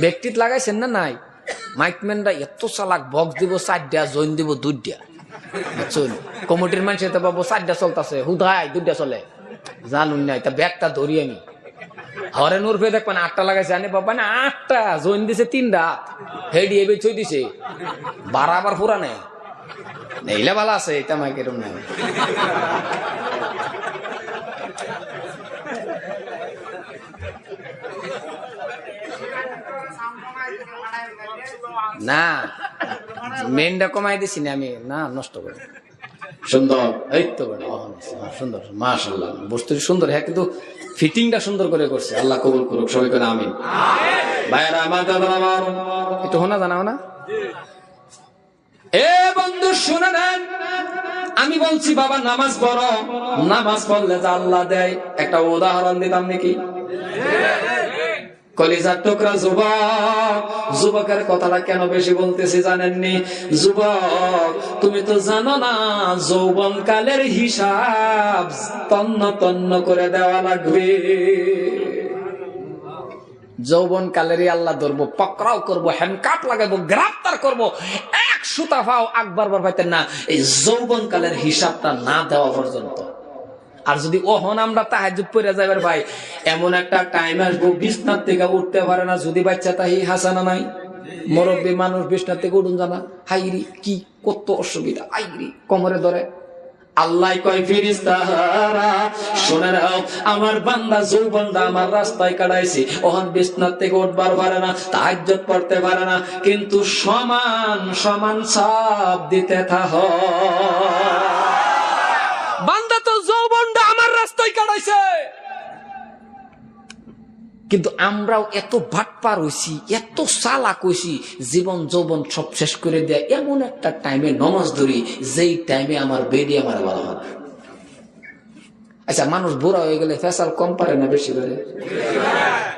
ব্যক্তিত লাগাইছেন না নাই? মাইকম্যানরা এত চালাক, বক্স দিব 4টা, জৈন দিব 2টা, বুঝছেন? কমিটির মানুষ এতে পাবো 4টা চলতেছে, হুদায় 2টা চলে, জানুন নাই। তা ব্যাগটা ধরি আমি হরে নুরফে দেখবেন 8টা লাগাইছে, আনে বাবা না 8টা, জৈন দিছে 3টা, হেডি এবে ছই দিছে, বারাবার পুরা নেই নেইলে ভালো আছে। এটা মাইকের নাই না, মেনটা কমাই দিছি না আমি, না নষ্ট করে। সুন্দর, এই তো সুন্দর, মাশাআল্লাহ, বস্তু সুন্দর, হ্যাঁ, কিন্তু ফিটিংটা সুন্দর করে করছে। আল্লাহ কবুল করুক, সবাই করে আমিন। ভাইরা আমার, একটু শোনা জানাও না? এ বন্ধু শুনে নেন, আমি বলছি বাবা নামাজ পড়ো, নামাজ পড়লে যা আল্লাহ দেয়। একটা উদাহরণ দিতাম নাকি? কলিজার টুকরা যুবক, যুবকের কথাটা কেন বেশি বলতেছি জানেননি? যুবক, তুমি তো জানো না যৌবন কালের হিসাব তন্ন তন্ন করে দেওয়া লাগবে। যৌবন কালেরই আল্লাহ ধরবো, পকড়াও করবো, হ্যান্ডকাপ লাগাবো, গ্রেফতার করবো, এক সুতা পাও আকবার পাইতেন না এই যৌবন কালের হিসাবটা না দেওয়া পর্যন্ত। আর যদি ওহন আমরা তাহাজ্জুদ পড়ে যাবার ভাই, এমন একটা টাইম আসবো বিছনার থেকে উঠতে পারে না, যদি বাচ্চা তাহি হাসানা নাই, মুরব্বী মানুষ বিছনার থেকে উঠুন জানা, হাইরি কি কত অসুবিধা, আইরি কোমরে ধরে। আল্লাহ কয় ফেরেশতারা শুনে নাও, আমার বান্দা যৌবনটা আমার রাস্তায় কাটাইছি, ওহন বিছনার থেকে উঠবার পারে না, তাহাজ্জুদ পড়তে পারে না, কিন্তু সমান সমান সওয়াব দিতে থাকো। বান্দা তো যৌবনটা আমার রাস্তায় কাটাইছে, কিন্তু আমরাও এত বাটপার হইছি, এত চালাক হইছি, জীবন যৌবন সব শেষ করে দেয় এমন একটা টাইমে নামাজ ধরি, যেই টাইমে আমার বেডি আমার ভালো হবে। আচ্ছা, মানুষ বুড়া হয়ে গেলে ফেসাল কম পারে না বেশি করে?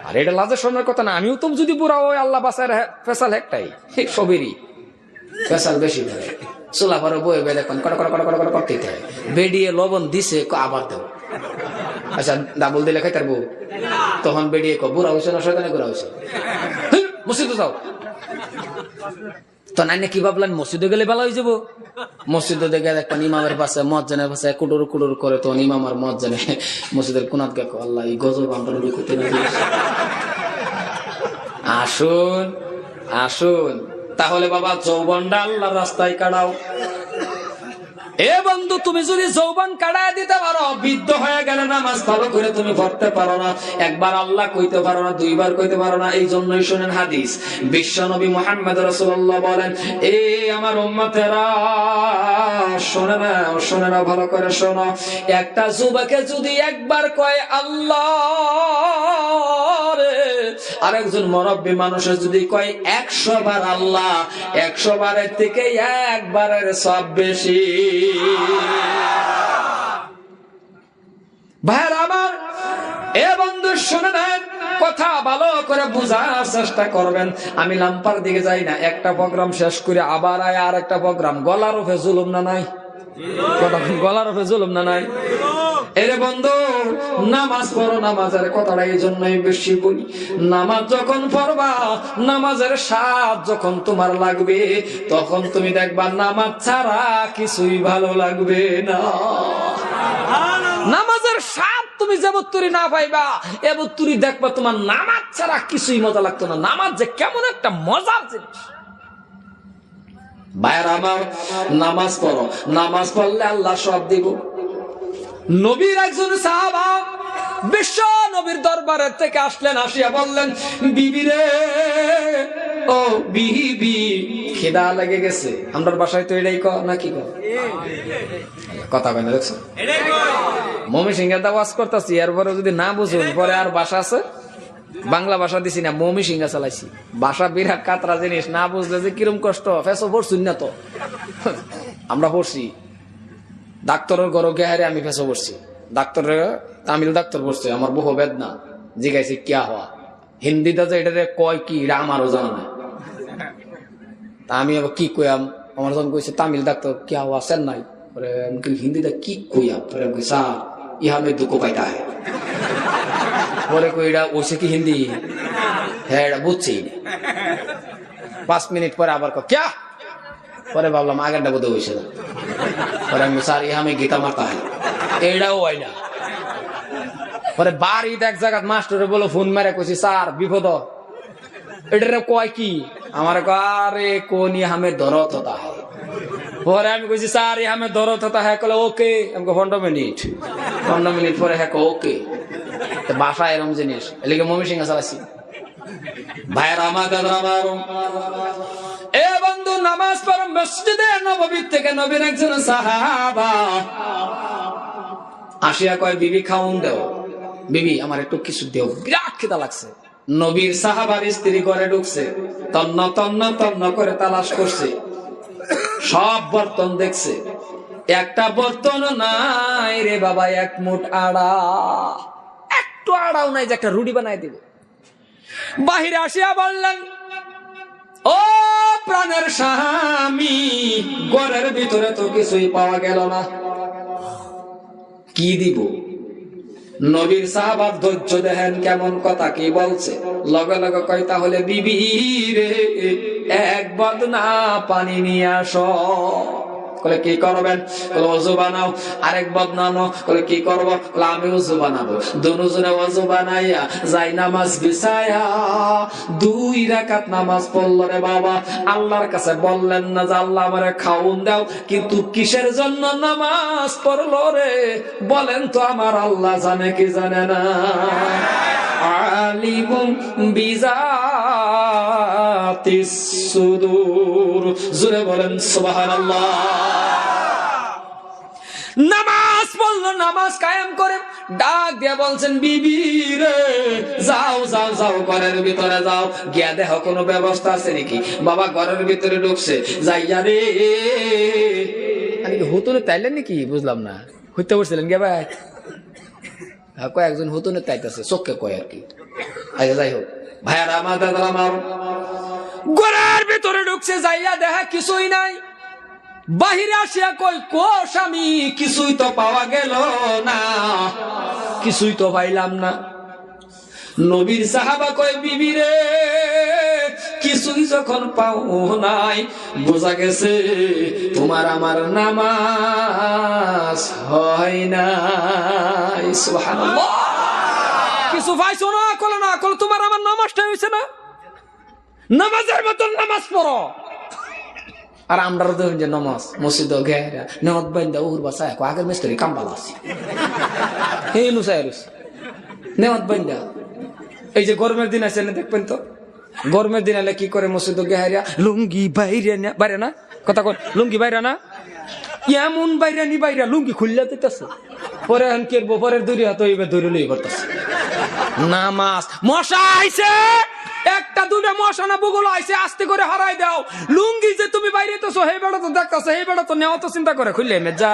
আর এটা লাজের শোনার কথা না। আমিও তো যদি বুড়া হয়, আল্লাহ বাসায়, ফেসাল একটাই, সবেরই ফেসাল বেশি করে। চুলা পরে বয়ে বেড়ে করতে বেডিয়ে লবণ দিছে, আবার দেব। আচ্ছা, ডাবল দিলে খাইতার বউ, তখন বেরিয়ে বুড়া হয়েছে না শয়তানে গোড়া হয়েছে, মসজিদে যাও। তো নাই কি ভাবলেন মসজিদে গেলে ভালো হয়ে যাবো? মসজিদে দেখে দেখবেন ইমামের পাশে, মজ্জানের পাশে কুটুর কুটুর করে, তখন ইমাম আর মজ্জানে মসজিদের কোনাত গেকো, আল্লাহ এই গজব আমরা করতে না। আসুন আসুন তাহলে বাবা, যৌবনটা আল্লাহর রাস্তায় কাটাও। এ বন্ধু, তুমি যদি যৌবন কাটায় দিতে পারো, বৃদ্ধ হয়ে গেলে নামাজ ভালো করে তুমি পড়তে পারো না, একবার আল্লাহ কইতে পারো না, দুইবার কইতে পারো না। এই জন্যই শুনেন হাদিস, বিশ্ব নবী মুহাম্মদ রাসূলুল্লাহ বলেন, এ আমার উম্মতেরা শোনে না, শোনে না, ভালো করে শোনো। একটা যুবকে যদি একবার কয় আল্লাহ রে, আরেকজন মুরব্বী মানুষের যদি কয় 100 বার আল্লাহ, 100 বারের থেকে একবারের সব বেশি। ভাইরা আমার, এ বন্ধু শুনে নেন, কথা ভালো করে বুঝার চেষ্টা করবেন। আমি লাম্পার দিকে যাই না, একটা প্রোগ্রাম শেষ করে আবার আর একটা প্রোগ্রাম। গলার উপরে জুলুম না নাই? গলার উপরে জুলুম না নাই? এরে বন্ধু, নামাজ পড়ো। নামাজের কথাটা এই জন্যই বেশি বলি, নামাজ যখন পড়বা, নামাজের স্বাদ যখন তোমার লাগবে, তখন তুমি দেখবা নামাজ ছাড়া কিছুই ভালো লাগবে না। নামাজের স্বাদ তুমি যেবত্তরি না পাইবা, এবত্তরি দেখবা তোমার নামাজ ছাড়া কিছুই মজা লাগতো না। নামাজ যে কেমন একটা মজার জিনিস। ভাইরা আমার, নামাজ পড়ো, নামাজ পড়লে আল্লাহ সব দিব। নবীর একজন সাহাবা বিশ্ব নবীর দরবারের থেকে আসলেন, আসিয়া বললেন, বিবি রে, ও বিবি, খিদা লেগে গেছে। আমরা বাসায় তো এটাই কর নাকি কথা বলে দেখছো, মমি সিংহের দা ওয়াজ করতেছি, এরপরে যদি না বুঝুন, পরে আর ভাষা আছে, বাংলা ভাষা দিছি না, মমি সিংহা চালাইছি। ভাষা বিরাট কাতরা জিনিস, না বুঝলে যে কিরম কষ্ট। ফেসো পড়ছুন না তো, আমরা পড়ছি। ডাক্তারের ঘর গেহারে আমি ফেসো পড়ছি, ডাক্তারের তামিল ডাক্তার পড়ছে, আমার বহু বেদনা জিগাইছে কিয়া হওয়া। হিন্দিতে যে এটা কয় কি, এটা আমারও জানা নাই। তা আমি আবার কি কইয়াম, আমার যখন কইছে তামিল ডাক্তার কিয়া হওয়া চেন্নাই, হিন্দিতে কি কইয়াম, তোরা কইসা ইহা মে দুঃখ পাইতা হয়। পরে কইরা ওইসে কি হিন্দি হ্যাঁ এটা বুঝছি 5 মিনিট পরে আবার ক্যা পরে ভাবলাম আগেরটা বোধ হয়েছে না পরে আমি স্যার আমি গীতা মারতা হয় এইটাও হয় না পরে বাড়িতে এক জায়গা মাস্টারে বলো ফোন মেরে কইছি স্যার বিপদ এটা কয় কি আমার আরে কোন হামে দরদ হতা হয় পরে আমি কইছি স্যার হামে দরদ হতা হ্যাঁ কলে ওকে আমাকে 15 মিনিট পরে হ্যাঁ ওকে বাসা এরম জিনিস এলিকে মমি সিংহ চালাইছি ভাইরা আমার দাদা আমার এ বন্ধু নামাজ পড়ো মসজিদে নববী থেকে নবীর একজন সাহাবা আসিয়া কয় বিবি খাউন দাও বিবি আমার একটু কিছু দেও বিরাট খিদা লাগছে নবীর সাহাবার স্ত্রী ঘরে ঢুকছে তন্ন তন্ন তন্ন করে তালাশ করছে সব বর্তন দেখছে একটা বর্তন নাই রে বাবা এক মুঠ আড়া একটু আড়াও নাই যে একটা রুটি বানাই দিব বাহিরে আসিয়া বললেন ও প্রাণের স্বামী ঘরের ভিতরে তো কিছুই পাওয়া গেল না কি দিব নবীর সাহাবার ধৈর্য দেখেন কেমন কথা কি বলছে লগে লগে কয় তাহলে বিবি রে এক বদনা পানি নিয়ে আসো কলে কি করবেন কলে ওযু বানাও আরেক বদনানো কলে কি করব কলে আমি ওযু বানাবো দুজনে ওযু বানাইয়া যাই নামাজ বিছায়া 2 রাকাত নামাজ পড়লো রে বাবা আল্লাহর কাছে বললেন না যে আল্লাহ আমারে খাওন দাও কিন্তু কিসের জন্য নামাজ পড়লো রে বলেন তো আমার আল্লাহ জানে কি জানে না আলিমুম বিজাতিস সুদূর জোরে বলেন সুবহানাল্লাহ নামাজ পড়লো নামাজ কায়েম করে ডাক দিয়ে বলছেন বিবি রে যাও যাও যাও ঘরের ভিতরে যাও গিয়া দেখো কোনো ব্যবস্থা আছে নাকি বাবা ঘরের ভিতরে ঢুকছে যাইয়া রে আরে হুতুনে তাইলেন নাকি বুঝলাম না হইতে বলছিলেন কে ভাই কয়েকজন হুতুনে তাইতেছে চোখে কয় আর কি আচ্ছা যাই হোক ভাইয়ারা আমার দাদারা আমার ঘরের ভিতরে ঢুকছে যাইয়া দেখা কিছুই নাই বাহিরে আসিয়া কই কো স্বামী কিছুই তো পাওয়া গেল না কিছুই তো পাইলাম না নবীর সাহাবা কয় বিবি রে কিছুই যখন পাও নাই বোঝা গেছে তোমার আমার নামাজ হয় না সুবহানাল্লাহ কিছু পাইছো না কল না কল তোমার আমার নামাজটা হইছে না নামাজের মতন নামাজ পড়ো আর আমরা দেখুন যে নামাজ মসজিদ ঘেরা নেওয়াত বাইন্দা উহুর বাসা আগের মিস্ত্রি কামবাল আছে এই নুসাইরুস নেওয়াত বাইন্দা এই যে গরমের দিন আছে দেখবেন তো গরমের দিন এলে কি করে মসজিদ ঘেরা লুঙ্গি বাইরে না কথা কর লুঙ্গি বাইরে না এমন বাইরে নি বাইরে লুঙ্গি খুললে দিতেছে পরে কেরবো পরের দূরে হাত হইবে দূরে লই করতেছে নামাজ মশা আইছে একটা দুটা মশা না বুগুলো আইছে আস্তে করে হারাই দাও লুঙ্গি যে তুমি বাইরে তো হে বেড়া তো দেখতেছো হে বেড়া তো নেওয়া তো চিন্তা করে খুললে মেজা